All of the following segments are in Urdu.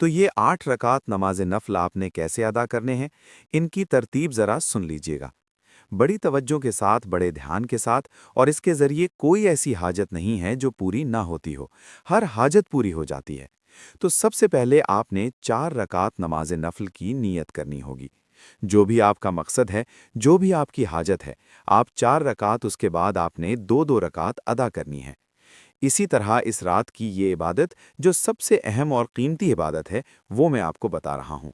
تو یہ 8 رکعت نماز نفل آپ نے کیسے ادا کرنے ہیں، ان کی ترتیب ذرا سن لیجئے گا، بڑی توجہ کے ساتھ، بڑے دھیان کے ساتھ، اور اس کے ذریعے کوئی ایسی حاجت نہیں ہے جو پوری نہ ہوتی ہو، ہر حاجت پوری ہو جاتی ہے۔ تو سب سے پہلے آپ نے 4 رکعت نماز نفل کی نیت کرنی ہوگی۔ جو بھی آپ کا مقصد ہے، جو بھی آپ کی حاجت ہے، آپ 4 رکعت، اس کے بعد آپ نے 2 رکعت ادا کرنی ہے۔ اسی طرح اس رات کی یہ عبادت جو سب سے اہم اور قیمتی عبادت ہے، وہ میں آپ کو بتا رہا ہوں۔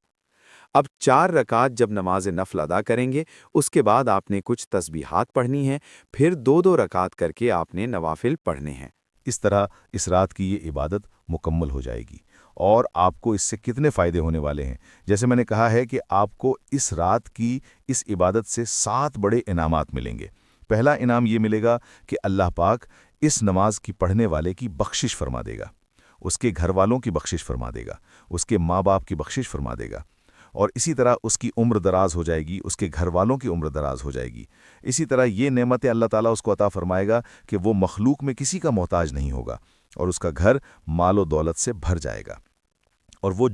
اب 4 رکعت جب نماز نفل ادا کریں گے، اس کے بعد آپ نے کچھ تسبیحات پڑھنی ہیں، پھر 2 رکعت کر کے آپ نے نوافل پڑھنے ہیں۔ اس طرح اس رات کی یہ عبادت مکمل ہو جائے گی، اور آپ کو اس سے کتنے فائدے ہونے والے ہیں؟ جیسے میں نے کہا ہے کہ آپ کو اس رات کی اس عبادت سے 7 بڑے انعامات ملیں گے۔ پہلا انعام یہ ملے گا کہ اللہ پاک اس نماز کی پڑھنے والے کی بخشش فرما دے گا، اس کے گھر والوں کی بخشش فرما دے گا، اس کے ماں باپ کی بخشش فرما دے گا، اور اسی طرح اس کی عمر دراز ہو جائے گی، اس کے گھر والوں کی عمر دراز ہو جائے گی۔ اسی طرح یہ نعمتیں اللہ تعالیٰ اس کو عطا فرمائے گا کہ وہ مخلوق میں کسی کا محتاج نہیں ہوگا، اور اس کا گھر مال و دولت سے بھر جائے گا، اور وہ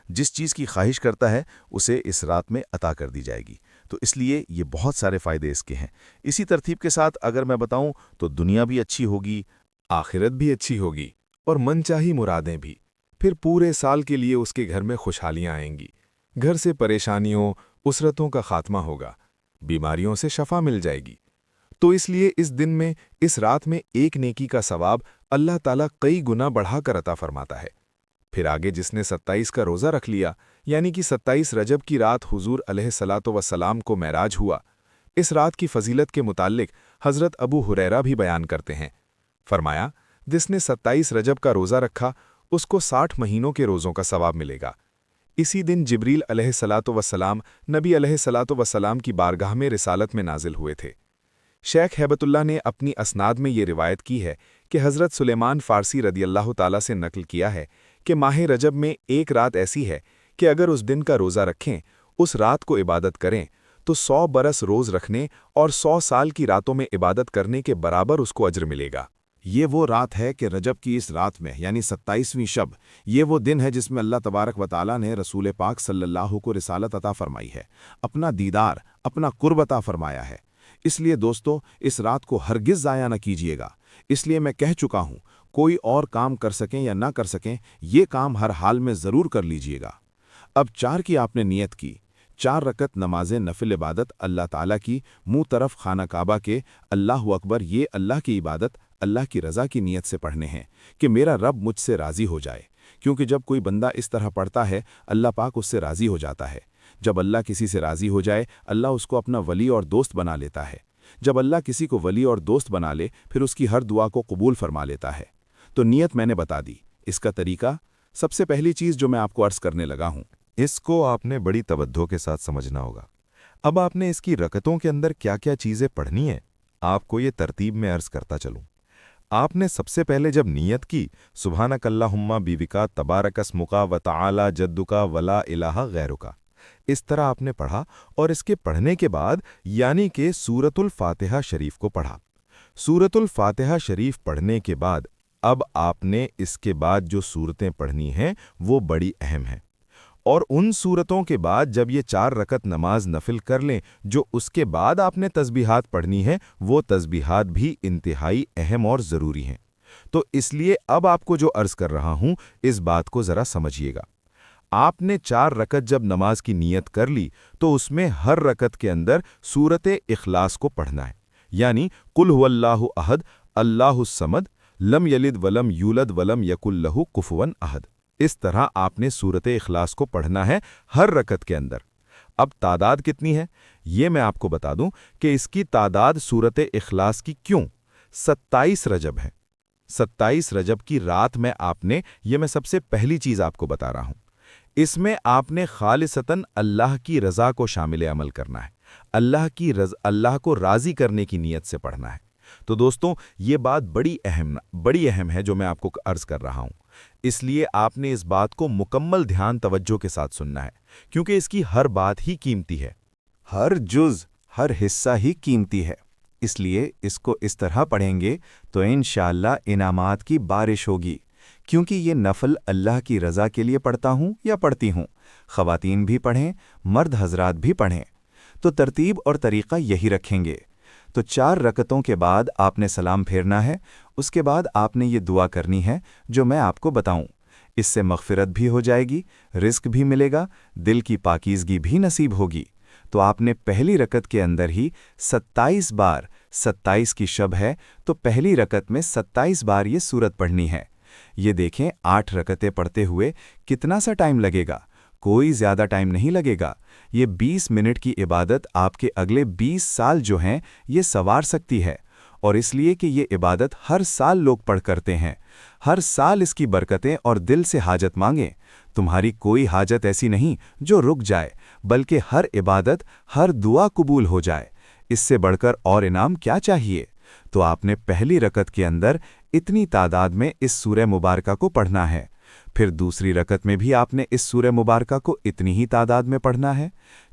جس چیز کی خواہش کرتا ہے اسے اس رات میں عطا کر دی جائے گی۔ تو اس لیے یہ بہت سارے فائدے اس کے ہیں۔ اسی ترتیب کے ساتھ اگر میں بتاؤں تو دنیا بھی اچھی ہوگی، آخرت بھی اچھی ہوگی، اور من چاہی مرادیں بھی۔ پھر پورے سال کے لیے اس کے گھر میں خوشحالیاں آئیں گی، گھر سے پریشانیوں، اسرتوں کا خاتمہ ہوگا، بیماریوں سے شفا مل جائے گی۔ تو اس لیے اس دن میں، اس رات میں ایک نیکی کا ثواب اللہ تعالیٰ کئی گنا بڑھا کر عطا فرماتا ہے۔ پھر آگے جس نے 27 کا روزہ رکھ لیا، یعنی کہ 27 رجب کی رات حضور علیہ الصلاۃ والسلام کو معراج ہوا، اس رات کی فضیلت کے متعلق حضرت ابو ہریرہ بھی بیان کرتے ہیں۔ فرمایا، جس نے 27 رجب کا روزہ رکھا، اس کو 60 مہینوں کے روزوں کا ثواب ملے گا۔ اسی دن جبریل علیہ الصلاۃ والسلام نبی علیہ الصلاۃ والسلام کی بارگاہ میں رسالت میں نازل ہوئے تھے۔ شیخ ہیبت اللہ نے اپنی اسناد میں یہ روایت کی ہے کہ حضرت سلیمان فارسی رضی اللہ تعالیٰ سے نقل کیا ہے کہ ماہ رجب میں ایک رات ایسی ہے کہ اگر اس دن کا روزہ رکھیں، اس رات کو عبادت کریں، تو 100 برس روز رکھنے اور 100 سال کی راتوں میں عبادت کرنے کے برابر اس کو اجر ملے گا۔ یہ وہ رات ہے کہ رجب کی اس رات میں، یعنی 27ویں شب، یہ وہ دن ہے جس میں اللہ تبارک و تعالیٰ نے رسول پاک صلی اللہ کو رسالت عطا فرمائی ہے، اپنا دیدار، اپنا قرب عطا فرمایا ہے۔ اس لیے دوستو، اس رات کو ہرگز ضائع نہ کیجیے گا۔ اس لیے میں کہہ چکا ہوں، کوئی اور کام کر سکیں یا نہ کر سکیں، یہ کام ہر حال میں ضرور کر لیجیے گا۔ اب 4 کی آپ نے نیت کی، 4 رکعت نماز نفل عبادت اللہ تعالیٰ کی، منہ طرف خانہ کعبہ کے، اللہ اکبر، یہ اللہ کی عبادت اللہ کی رضا کی نیت سے پڑھنے ہیں کہ میرا رب مجھ سے راضی ہو جائے، کیونکہ جب کوئی بندہ اس طرح پڑھتا ہے، اللہ پاک اس سے راضی ہو جاتا ہے۔ جب اللہ کسی سے راضی ہو جائے، اللہ اس کو اپنا ولی اور دوست بنا لیتا ہے۔ جب اللہ کسی کو ولی اور دوست بنا لے، پھر اس کی ہر دعا کو قبول فرما لیتا ہے۔ تو نیت میں نے بتا دی، اس کا طریقہ، سب سے پہلی چیز جو میں آپ کو عرض کرنے لگا ہوں، اس کو آپ نے بڑی توجہ کے ساتھ سمجھنا ہوگا۔ اب آپ نے اس کی رکعتوں کے اندر کیا کیا چیزیں پڑھنی ہیں، آپ کو یہ ترتیب میں عرض کرتا چلوں۔ آپ نے سب سے پہلے جب نیت کی، سبحانک اللہم بیوکا تبارک اسمکا و تعالی جدکا ولا الہ غیرکا، اس طرح آپ نے پڑھا، اور اس کے پڑھنے کے بعد یعنی کہ سورۃ الفاتحہ شریف کو پڑھا۔ سورۃ الفاتحہ شریف پڑھنے کے بعد اب آپ نے اس کے بعد جو سورتیں پڑھنی ہیں وہ بڑی اہم ہیں، اور ان سورتوں کے بعد جب یہ 4 رکعت نماز نفل کر لیں، جو اس کے بعد آپ نے تسبیحات پڑھنی ہیں، وہ تسبیحات بھی انتہائی اہم اور ضروری ہیں۔ تو اس لیے اب آپ کو جو عرض کر رہا ہوں، اس بات کو ذرا سمجھیے گا۔ آپ نے 4 رکعت جب نماز کی نیت کر لی، تو اس میں ہر رکعت کے اندر سورت اخلاص کو پڑھنا ہے، یعنی قل هو اللہ احد اللہ الصمد لم یلد ولم یولد ولم یکن لہ کفوا احد، اس طرح آپ نے سورت اخلاص کو پڑھنا ہے ہر رکعت کے اندر۔ اب تعداد کتنی ہے، یہ میں آپ کو بتا دوں کہ اس کی تعداد سورت اخلاص کی کیوں 27 رجب ہے۔ 27 رجب کی رات میں آپ نے، یہ میں سب سے پہلی چیز آپ کو بتا رہا ہوں، اس میں آپ نے خالصتاً اللہ کی رضا کو شامل عمل کرنا ہے، اللہ کو راضی کرنے کی نیت سے پڑھنا ہے۔ تو دوستوں، یہ بات بڑی اہم ہے جو میں آپ کو عرض کر رہا ہوں، اس لیے آپ نے اس بات کو مکمل دھیان توجہ کے ساتھ سننا ہے، کیونکہ اس کی ہر بات ہی قیمتی ہے، ہر جز، ہر حصہ ہی قیمتی ہے۔ اس لیے اس کو اس طرح پڑھیں گے تو انشاءاللہ انعامات کی بارش ہوگی، کیونکہ یہ نفل اللہ کی رضا کے لیے پڑھتا ہوں یا پڑھتی ہوں، خواتین بھی پڑھیں، مرد حضرات بھی پڑھیں۔ تو ترتیب اور طریقہ یہی رکھیں گے۔ تو 4 رکعتوں کے بعد آپ نے سلام پھیرنا ہے، اس کے بعد آپ نے یہ دعا کرنی ہے جو میں آپ کو بتاؤں۔ اس سے مغفرت بھی ہو جائے گی، رزق بھی ملے گا، دل کی پاکیزگی بھی نصیب ہوگی۔ تو آپ نے پہلی رکعت کے اندر ہی 27 بار، 27 کی شب ہے تو پہلی رکعت میں 27 بار یہ سورت پڑھنی ہے۔ یہ دیکھیں 8 رکعتیں پڑھتے ہوئے کتنا سا ٹائم لگے گا، کوئی زیادہ ٹائم نہیں لگے گا۔ یہ 20 منٹ کی عبادت آپ کے اگلے 20 سال جو ہیں یہ سنوار سکتی ہے، اور اس لیے کہ یہ عبادت ہر سال لوگ پڑھ کرتے ہیں، ہر سال اس کی برکتیں اور دل سے حاجت مانگیں۔ تمہاری کوئی حاجت ایسی نہیں جو رک جائے، بلکہ ہر عبادت، ہر دعا قبول ہو جائے۔ اس سے بڑھ کر اور انعام کیا چاہیے؟ تو آپ نے پہلی رکعت کے اندر اتنی تعداد میں اس سورہ مبارکہ کو پڑھنا ہے، پھر دوسری رکعت میں بھی آپ نے اس سورہ مبارکہ کو اتنی ہی تعداد میں پڑھنا ہے،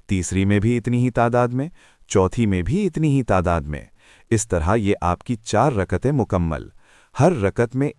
تیسری میں بھی اتنی ہی تعداد میں، چوتھی میں بھی اتنی ہی تعداد میں۔ اس طرح یہ آپ کی 4 رکعتیں مکمل، ہر رکعت میں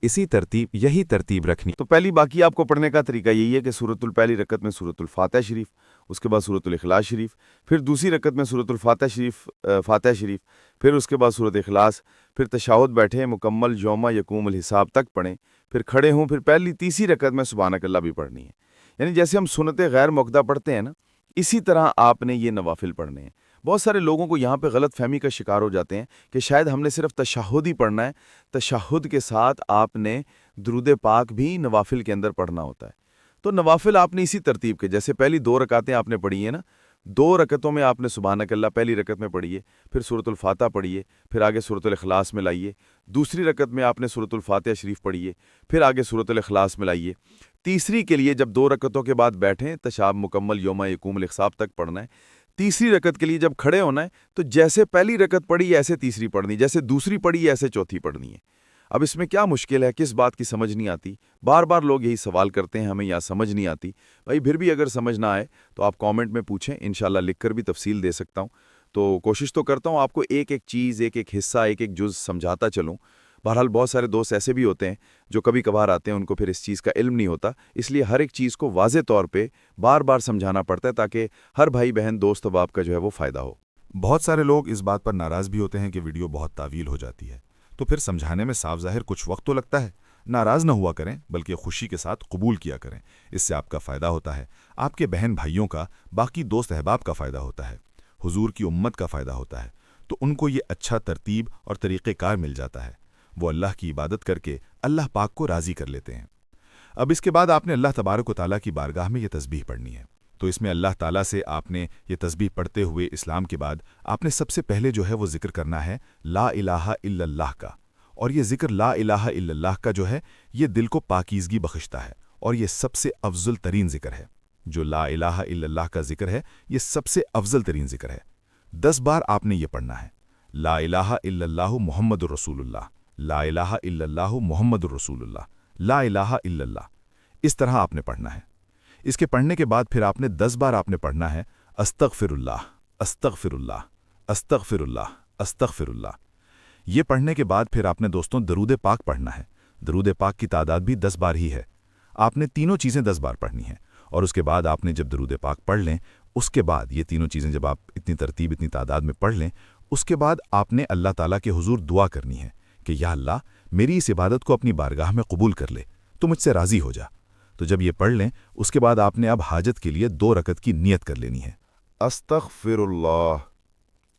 یہی ترتیب رکھنی۔ تو پہلی باقی آپ کو پڑھنے کا طریقہ یہی ہے کہ پہلی رکعت میں سورۃ الفاتحہ شریف، اس کے بعد سورۃ الاخلاص شریف، پھر دوسری رکعت میں سورۃ فاتحہ شریف، پھر اس کے بعد سورۃ اخلاص، پھر تشہد بیٹھیں مکمل یوم یقوم الحساب تک پڑھیں، پھر کھڑے ہوں، پھر تیسری رکعت میں سبحانک اللہ بھی پڑھنی ہے۔ یعنی جیسے ہم سنت غیر موقدہ پڑھتے ہیں نا، اسی طرح آپ نے یہ نوافل پڑھنے ہیں۔ بہت سارے لوگوں کو یہاں پہ غلط فہمی کا شکار ہو جاتے ہیں کہ شاید ہم نے صرف تشہد ہی پڑھنا ہے، تشہد کے ساتھ آپ نے درود پاک بھی نوافل کے اندر پڑھنا ہوتا ہے۔ تو نوافل آپ نے اسی ترتیب کے، جیسے پہلی 2 رکعتیں آپ نے پڑھی ہیں نا، 2 رکعتوں میں آپ نے سبحانک اللہ پہلی رکعت میں پڑھیے، پھر سورۃ الفاتحہ پڑھیے، پھر آگے سورۃ الاخلاص میں لائیے، دوسری رکعت میں آپ نے سورۃ الفاتحہ شریف پڑھیے، پھر آگے سورۃ الاخلاص میں لائیے۔ تیسری کے لیے جب 2 رکعتوں کے بعد بیٹھیں، تشہد مکمل یوم یقوم الحساب تک پڑھنا ہے۔ تیسری رکعت کے لیے جب کھڑے ہونا ہے تو جیسے پہلی رکعت پڑھی ایسے تیسری پڑھنی، جیسے دوسری پڑھی ایسے چوتھی پڑھنی ہے۔ اب اس میں کیا مشکل ہے، کس بات کی سمجھ نہیں آتی؟ بار بار لوگ یہی سوال کرتے ہیں، ہمیں یہاں سمجھ نہیں آتی۔ بھائی پھر بھی اگر سمجھ نہ آئے تو آپ کامنٹ میں پوچھیں، انشاءاللہ لکھ کر بھی تفصیل دے سکتا ہوں۔ تو کوشش تو کرتا ہوں آپ کو ایک ایک چیز، ایک ایک حصہ، ایک ایک جز سمجھاتا چلوں۔ بہرحال بہت سارے دوست ایسے بھی ہوتے ہیں جو کبھی کبھار آتے ہیں، ان کو پھر اس چیز کا علم نہیں ہوتا، اس لیے ہر ایک چیز کو واضح طور پہ بار بار سمجھانا پڑتا ہے تاکہ ہر بھائی بہن دوست احباب کا جو ہے وہ فائدہ ہو۔ بہت سارے لوگ اس بات پر ناراض بھی ہوتے ہیں کہ ویڈیو بہت طویل ہو جاتی ہے، تو پھر سمجھانے میں صاف ظاہر کچھ وقت تو لگتا ہے۔ ناراض نہ ہوا کریں، بلکہ خوشی کے ساتھ قبول کیا کریں، اس سے آپ کا فائدہ ہوتا ہے، آپ کے بہن بھائیوں کا، باقی دوست احباب کا فائدہ ہوتا ہے، حضور کی امت کا فائدہ ہوتا ہے، تو ان کو یہ اچھا ترتیب اور طریقہ کار مل جاتا ہے، وہ اللہ کی عبادت کر کے اللہ پاک کو راضی کر لیتے ہیں۔ اب اس کے بعد آپ نے اللہ تبارک و تعالیٰ کی بارگاہ میں یہ تسبیح پڑھنی ہے۔ تو اس میں اللہ تعالیٰ سے آپ نے یہ تسبیح پڑھتے ہوئے اسلام کے بعد آپ نے سب سے پہلے جو ہے وہ ذکر کرنا ہے لا الہ الا اللہ کا، اور یہ ذکر لا الہ الا اللہ کا جو ہے یہ دل کو پاکیزگی بخشتا ہے، اور یہ سب سے افضل ترین ذکر ہے۔ جو لا الہ الا اللہ کا ذکر ہے یہ سب سے افضل ترین ذکر ہے۔ 10 بار آپ نے یہ پڑھنا ہے، لا الہ الا اللہ محمد الرسول اللہ، لا الہ الا اللہ محمد الرسول اللہ، لا الہ الا اللہ، اس طرح آپ نے پڑھنا ہے۔ اس کے پڑھنے کے بعد پھر آپ نے 10 بار آپ نے پڑھنا ہے استغفر اللہ، استغفر اللہ، استغفر اللہ، استغفر اللہ۔ یہ پڑھنے کے بعد پھر آپ نے دوستوں درود پاک پڑھنا ہے۔ درود پاک کی تعداد بھی 10 بار ہی ہے، آپ نے تینوں چیزیں 10 بار پڑھنی ہیں، اور اس کے بعد آپ نے جب درود پاک پڑھ لیں، اس کے بعد یہ تینوں چیزیں جب آپ اتنی ترتیب اتنی تعداد میں پڑھ لیں، اس کے بعد آپ نے اللہ تعالیٰ کے حضور دعا کرنی ہے کہ یا اللہ میری اس عبادت کو اپنی بارگاہ میں قبول کر لے، تو مجھ سے راضی ہو جا۔ تو جب یہ پڑھ لیں اس کے بعد آپ نے اب حاجت کے لیے 2 رکعت کی نیت کر لینی ہے۔ استغفر اللہ،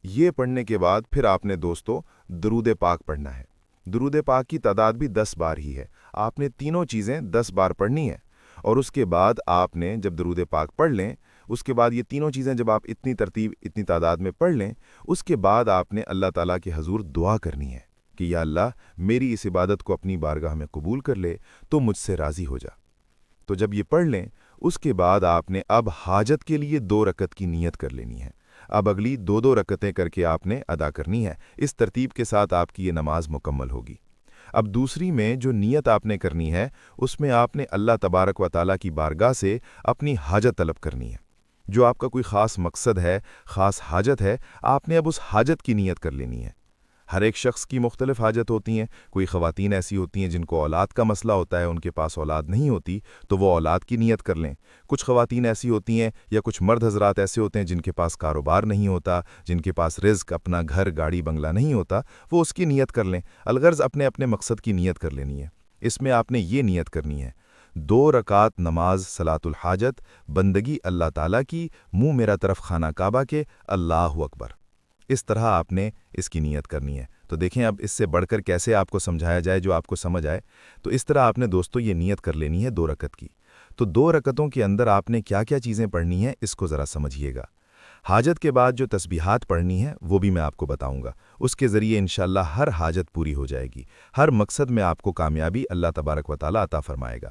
یہ پڑھنے کے بعد پھر آپ نے دوستو درود پاک پڑھنا ہے۔ درود پاک کی تعداد بھی 10 بار ہی ہے، آپ نے تینوں چیزیں 10 بار پڑھنی ہیں، اور اس کے بعد آپ نے جب درود پاک پڑھ لیں، اس کے بعد یہ تینوں چیزیں جب آپ اتنی ترتیب اتنی تعداد میں پڑھ لیں، اس کے بعد آپ نے اللہ تعالیٰ کے حضور دعا کرنی ہے کہ یا اللہ میری اس عبادت کو اپنی بارگاہ میں قبول کر لے، تو مجھ سے راضی ہو جا۔ تو جب یہ پڑھ لیں اس کے بعد آپ نے اب حاجت کے لیے 2 رکعت کی نیت کر لینی ہے۔ اب اگلی 2 رکعتیں کر کے آپ نے ادا کرنی ہے، اس ترتیب کے ساتھ آپ کی یہ نماز مکمل ہوگی۔ اب دوسری میں جو نیت آپ نے کرنی ہے اس میں آپ نے اللہ تبارک و تعالیٰ کی بارگاہ سے اپنی حاجت طلب کرنی ہے۔ جو آپ کا کوئی خاص مقصد ہے، خاص حاجت ہے، آپ نے اب اس حاجت کی نیت کر لینی ہے۔ ہر ایک شخص کی مختلف حاجت ہوتی ہیں. کوئی خواتین ایسی ہوتی ہیں جن کو اولاد کا مسئلہ ہوتا ہے، ان کے پاس اولاد نہیں ہوتی تو وہ اولاد کی نیت کر لیں. کچھ خواتین ایسی ہوتی ہیں یا کچھ مرد حضرات ایسے ہوتے ہیں جن کے پاس کاروبار نہیں ہوتا، جن کے پاس رزق، اپنا گھر گاڑی بنگلہ نہیں ہوتا، وہ اس کی نیت کر لیں. الغرض اپنے اپنے مقصد کی نیت کر لینی ہے. اس میں آپ نے یہ نیت کرنی ہے: 2 رکعت نماز صلاۃ الحاجت، بندگی اللہ تعالیٰ کی، منہ میرا طرف خانہ کعبہ کے، اللہ اکبر. اس طرح آپ نے اس کی نیت کرنی ہے. تو دیکھیں اب اس سے بڑھ کر کیسے آپ کو سمجھایا جائے جو آپ کو سمجھ آئے. تو اس طرح آپ نے دوستو یہ نیت کر لینی ہے 2 رکعت کی. تو 2 رکعتوں کے اندر آپ نے کیا کیا چیزیں پڑھنی ہیں اس کو ذرا سمجھیے گا. حاجت کے بعد جو تسبیحات پڑھنی ہے وہ بھی میں آپ کو بتاؤں گا. اس کے ذریعے انشاءاللہ ہر حاجت پوری ہو جائے گی، ہر مقصد میں آپ کو کامیابی اللہ تبارک و تعالیٰ عطا فرمائے گا.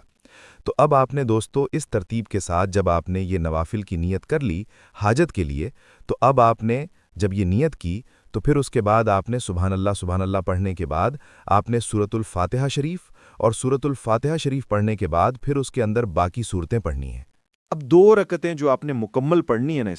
تو اب آپ نے دوستو اس ترتیب کے ساتھ جب آپ نے یہ نوافل کی نیت کر لی حاجت کے لیے، تو اب آپ نے جب یہ نیت کی تو پھر اس کے بعد آپ نے سبحان اللہ پڑھنے کے بعد آپ نے سورۃ الفاتحہ شریف، اور سورۃ الفاتحہ شریف پڑھنے کے بعد پھر اس کے اندر باقی صورتیں پڑھنی ہیں. اب 2 رکعتیں جو آپ نے مکمل پڑھنی ہے نا،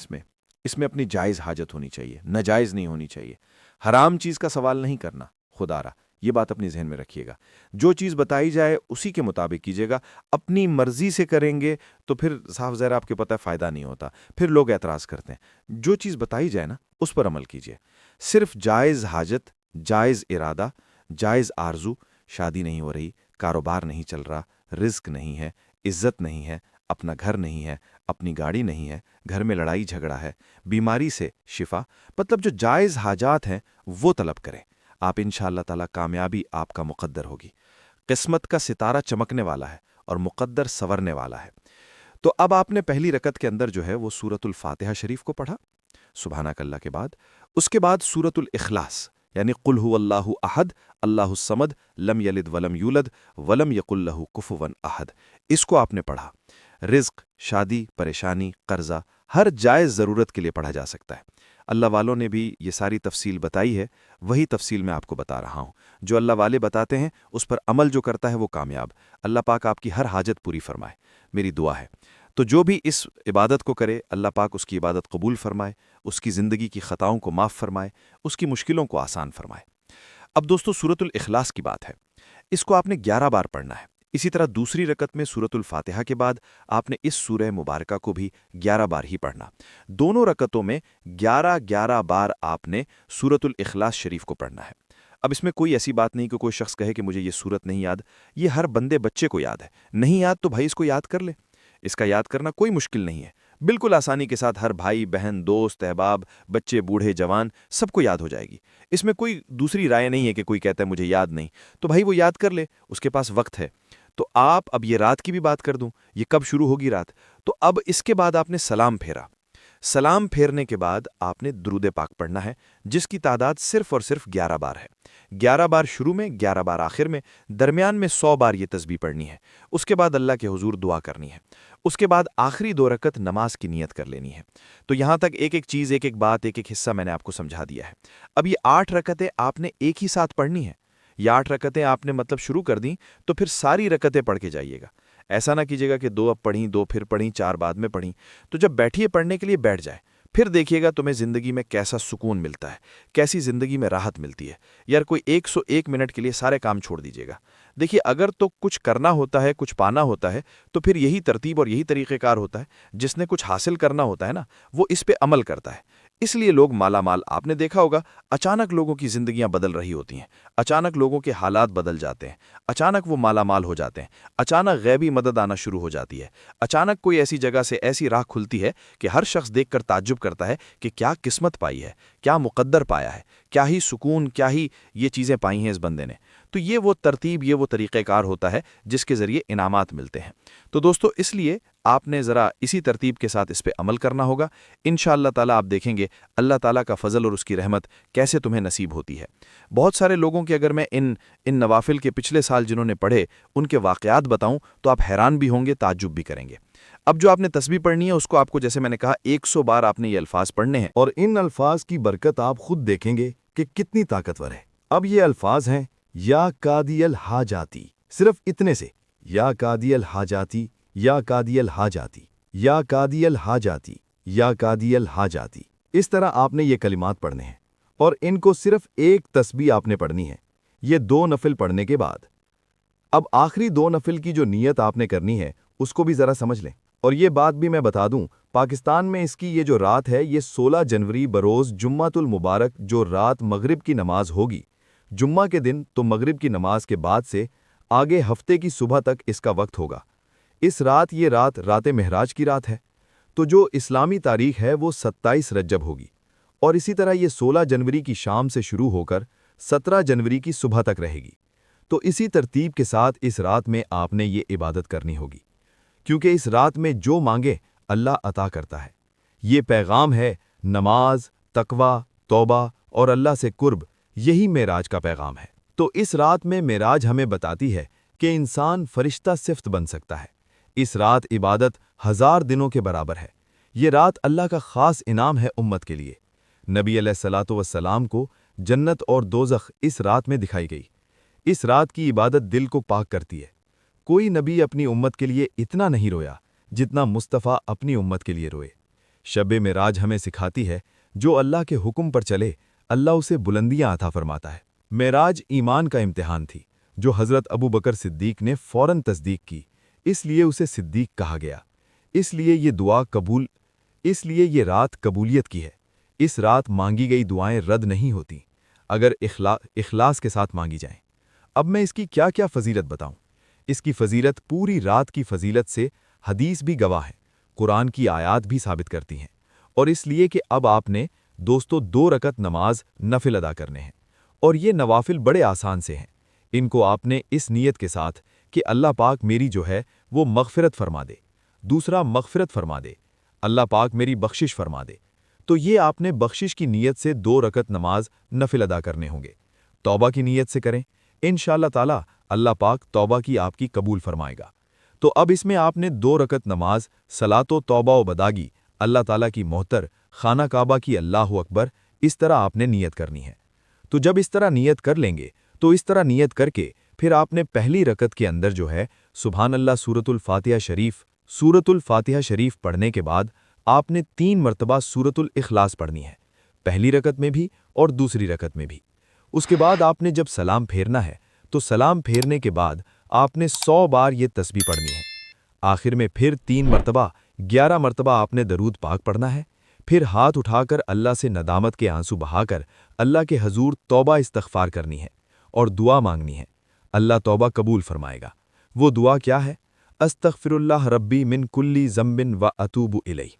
اس میں اپنی جائز حاجت ہونی چاہیے، ناجائز نہیں ہونی چاہیے. حرام چیز کا سوال نہیں کرنا خدا را، یہ بات اپنی ذہن میں رکھیے گا. جو چیز بتائی جائے اسی کے مطابق کیجیے گا. اپنی مرضی سے کریں گے تو پھر صاف ظاہر آپ کے پتہ فائدہ نہیں ہوتا، پھر لوگ اعتراض کرتے ہیں. جو چیز بتائی جائے نا اس پر عمل کیجیے. صرف جائز حاجت، جائز ارادہ، جائز آرزو، شادی نہیں ہو رہی، کاروبار نہیں چل رہا، رزق نہیں ہے، عزت نہیں ہے، اپنا گھر نہیں ہے، اپنی گاڑی نہیں ہے، گھر میں لڑائی جھگڑا ہے، بیماری سے شفا، مطلب جو جائز حاجات ہیں وہ طلب کریں. آپ انشاءاللہ تعالیٰ کامیابی آپ کا مقدر ہوگی. قسمت کا ستارہ چمکنے والا ہے اور مقدر سورنے والا ہے. تو اب آپ نے پہلی رکعت کے اندر جو ہے وہ سورۃ الفاتحہ شریف کو پڑھا سبحانک اللہ کے بعد. اس کے بعد سورۃ الاخلاص یعنی قل هو اللہ احد اللہ الصمد لم یلد ولم یولد ولم یکن لہ کفوا احد، اس کو آپ نے پڑھا. رزق، شادی، پریشانی، قرضہ، ہر جائز ضرورت کے لیے پڑھا جا سکتا ہے. اللہ والوں نے بھی یہ ساری تفصیل بتائی ہے، وہی تفصیل میں آپ کو بتا رہا ہوں. جو اللہ والے بتاتے ہیں اس پر عمل جو کرتا ہے وہ کامیاب. اللہ پاک آپ کی ہر حاجت پوری فرمائے، میری دعا ہے. تو جو بھی اس عبادت کو کرے اللہ پاک اس کی عبادت قبول فرمائے، اس کی زندگی کی خطاؤں کو معاف فرمائے، اس کی مشکلوں کو آسان فرمائے. اب دوستو سورۃ الاخلاص کی بات ہے، اس کو آپ نے 11 بار پڑھنا ہے. اسی طرح دوسری رکعت میں سورۃ الفاتحہ کے بعد آپ نے اس سورہ مبارکہ کو بھی 11 بار ہی پڑھنا. دونوں رکعتوں میں 11 بار آپ نے سورۃ الاخلاص شریف کو پڑھنا ہے. اب اس میں کوئی ایسی بات نہیں کہ کوئی شخص کہے کہ مجھے یہ سورت نہیں یاد. یہ ہر بندے بچے کو یاد ہے. نہیں یاد تو بھائی اس کو یاد کر لے. اس کا یاد کرنا کوئی مشکل نہیں ہے، بالکل آسانی کے ساتھ ہر بھائی بہن دوست احباب بچے بوڑھے جوان سب کو یاد ہو جائے گی. اس میں کوئی دوسری رائے نہیں ہے کہ کوئی کہتا ہے مجھے یاد نہیں تو بھائی وہ یاد کر لے، اس کے پاس وقت ہے. تو آپ اب یہ رات کی بھی بات کر دوں، یہ کب شروع ہوگی رات. تو اب اس کے بعد آپ نے سلام پھیرا. سلام پھیرنے کے بعد آپ نے درود پاک پڑھنا ہے جس کی تعداد صرف اور صرف 11 بار ہے. 11 بار شروع میں، 11 بار آخر میں، درمیان میں 100 بار یہ تسبیح پڑھنی ہے. اس کے بعد اللہ کے حضور دعا کرنی ہے. اس کے بعد آخری 2 رکعت نماز کی نیت کر لینی ہے. تو یہاں تک ایک ایک چیز، ایک ایک بات، ایک ایک حصہ میں نے آپ کو سمجھا دیا ہے. اب یہ 8 رکعتیں آپ نے ایک ہی ساتھ پڑھنی ہے. یہ 8 رکعتیں آپ نے مطلب شروع کر دیں تو پھر ساری رکعتیں پڑھ کے جائیے گا. ایسا نہ کیجیے گا کہ 2 اب پڑھیں، 2 پھر پڑھیں، 4 بعد میں پڑھیں. تو جب بیٹھیے پڑھنے کے لیے بیٹھ جائے، پھر دیکھیے گا تمہیں زندگی میں کیسا سکون ملتا ہے، کیسی زندگی میں راحت ملتی ہے. یار کوئی 101 منٹ کے لیے سارے کام چھوڑ دیجیے گا. دیکھیے اگر تو کچھ کرنا ہوتا ہے، کچھ پانا ہوتا ہے تو پھر یہی ترتیب اور یہی طریقہ کار ہوتا ہے. جس نے کچھ حاصل کرنا ہوتا ہے نا وہ اس پہ عمل کرتا ہے. اس لیے لوگ مالا مال، آپ نے دیکھا ہوگا اچانک لوگوں کی زندگیاں بدل رہی ہوتی ہیں، اچانک لوگوں کے حالات بدل جاتے ہیں، اچانک وہ مالا مال ہو جاتے ہیں، اچانک غیبی مدد آنا شروع ہو جاتی ہے، اچانک کوئی ایسی جگہ سے ایسی راہ کھلتی ہے کہ ہر شخص دیکھ کر تعجب کرتا ہے کہ کیا قسمت پائی ہے، کیا مقدر پایا ہے، کیا ہی سکون، کیا ہی یہ چیزیں پائی ہیں اس بندے نے. تو یہ وہ ترتیب، یہ وہ طریقہ کار ہوتا ہے جس کے ذریعے انعامات ملتے ہیں. تو دوستو اس لیے آپ نے ذرا اسی ترتیب کے ساتھ اس پہ عمل کرنا ہوگا. انشاءاللہ تعالیٰ آپ دیکھیں گے اللہ تعالیٰ کا فضل اور اس کی رحمت کیسے تمہیں نصیب ہوتی ہے. بہت سارے لوگوں کے اگر میں ان نوافل کے پچھلے سال جنہوں نے پڑھے ان کے واقعات بتاؤں تو آپ حیران بھی ہوں گے، تعجب بھی کریں گے. اب جو آپ نے تسبیح پڑھنی ہے اس کو آپ کو جیسے میں نے کہا 100 بار آپ نے یہ الفاظ پڑھنے ہیں اور ان الفاظ کی برکت آپ خود دیکھیں گے کہ کتنی طاقتور ہے. اب یہ الفاظ ہیں یا قاضی الحاجاتی، صرف اتنے سے یا قاضی الحاجاتی، یا قاضی الحاجاتی، یا قاضی الحاجاتی، یا قاضی الحاجاتی. اس طرح آپ نے یہ کلمات پڑھنے ہیں اور ان کو صرف ایک تسبیح آپ نے پڑھنی ہے، یہ 2 نفل پڑھنے کے بعد۔ اب آخری 2 نفل کی جو نیت آپ نے کرنی ہے اس کو بھی ذرا سمجھ لیں، اور یہ بات بھی میں بتا دوں، پاکستان میں اس کی یہ جو رات ہے یہ 16 جنوری بروز جمعۃ المبارک جو رات مغرب کی نماز ہوگی، جمعہ کے دن تو مغرب کی نماز کے بعد سے آگے ہفتے کی صبح تک اس کا وقت ہوگا۔ اس رات یہ رات معراج کی رات ہے، تو جو اسلامی تاریخ ہے وہ 27 رجب ہوگی، اور اسی طرح یہ 16 جنوری کی شام سے شروع ہو کر 17 جنوری کی صبح تک رہے گی۔ تو اسی ترتیب کے ساتھ اس رات میں آپ نے یہ عبادت کرنی ہوگی، کیونکہ اس رات میں جو مانگے اللہ عطا کرتا ہے۔ یہ پیغام ہے نماز، تقوی، توبہ اور اللہ سے قرب، یہی معراج کا پیغام ہے۔ تو اس رات میں معراج ہمیں بتاتی ہے کہ انسان فرشتہ صفت بن سکتا ہے۔ اس رات عبادت 1000 دنوں کے برابر ہے۔ یہ رات اللہ کا خاص انعام ہے امت کے لیے۔ نبی علیہ الصلوۃ والسلام کو جنت اور دوزخ اس رات میں دکھائی گئی۔ اس رات کی عبادت دل کو پاک کرتی ہے۔ کوئی نبی اپنی امت کے لیے اتنا نہیں رویا جتنا مصطفیٰ اپنی امت کے لیے روئے۔ شب معراج ہمیں سکھاتی ہے جو اللہ کے حکم پر چلے اللہ اسے بلندیاں عطا فرماتا ہے۔ معراج ایمان کا امتحان تھی جو حضرت ابو بکر صدیق نے فوراً تصدیق کی، اس لیے اسے صدیق کہا گیا۔ اس لیے یہ رات قبولیت کی ہے۔ اس رات مانگی گئی دعائیں رد نہیں ہوتی اگر اخلاص کے ساتھ مانگی جائیں۔ اب میں اس کی کیا کیا فضیلت بتاؤں؟ اس کی فضیلت پوری رات کی فضیلت سے حدیث بھی گواہ ہے، قرآن کی آیات بھی ثابت کرتی ہیں، اور اس لیے کہ اب آپ نے دوستو 2 رکعت نماز نفل ادا کرنے ہیں، اور یہ نوافل بڑے آسان سے ہیں۔ ان کو آپ نے اس نیت کے ساتھ کہ اللہ پاک میری جو ہے وہ مغفرت فرما دے، دوسرا مغفرت فرما دے، اللہ پاک میری بخشش فرما دے، تو یہ آپ نے بخشش کی نیت سے 2 رکعت نماز نفل ادا کرنے ہوں گے۔ توبہ کی نیت سے کریں، انشاءاللہ تعالی اللہ پاک توبہ کی آپ کی قبول فرمائے گا۔ تو اب اس میں آپ نے 2 رکعت نماز صلاۃ و توبہ و بداگی اللہ تعالیٰ کی محتر خانہ کعبہ کی اللہ اکبر اس طرح آپ نے نیت کرنی ہے۔ تو جب اس طرح نیت کر لیں گے تو اس طرح نیت کر کے پھر آپ نے پہلی رکعت کے اندر جو ہے سبحان اللہ سورۃ الفاتحہ شریف پڑھنے کے بعد آپ نے 3 مرتبہ سورۃ الاخلاص پڑھنی ہے، پہلی رکعت میں بھی اور دوسری رکعت میں بھی۔ اس کے بعد آپ نے جب سلام پھیرنا ہے تو سلام پھیرنے کے بعد آپ نے 100 بار یہ تسبیح پڑھنی ہے۔ آخر میں پھر 3 مرتبہ 11 مرتبہ آپ نے درود پاک پڑھنا ہے، پھر ہاتھ اٹھا کر اللہ سے ندامت کے آنسو بہا کر اللہ کے حضور توبہ استغفار کرنی ہے اور دعا مانگنی ہے۔ اللہ توبہ قبول فرمائے گا۔ وہ دعا کیا ہے؟ استغفر اللہ ربی من کلی ذنب و اتوب الیہ۔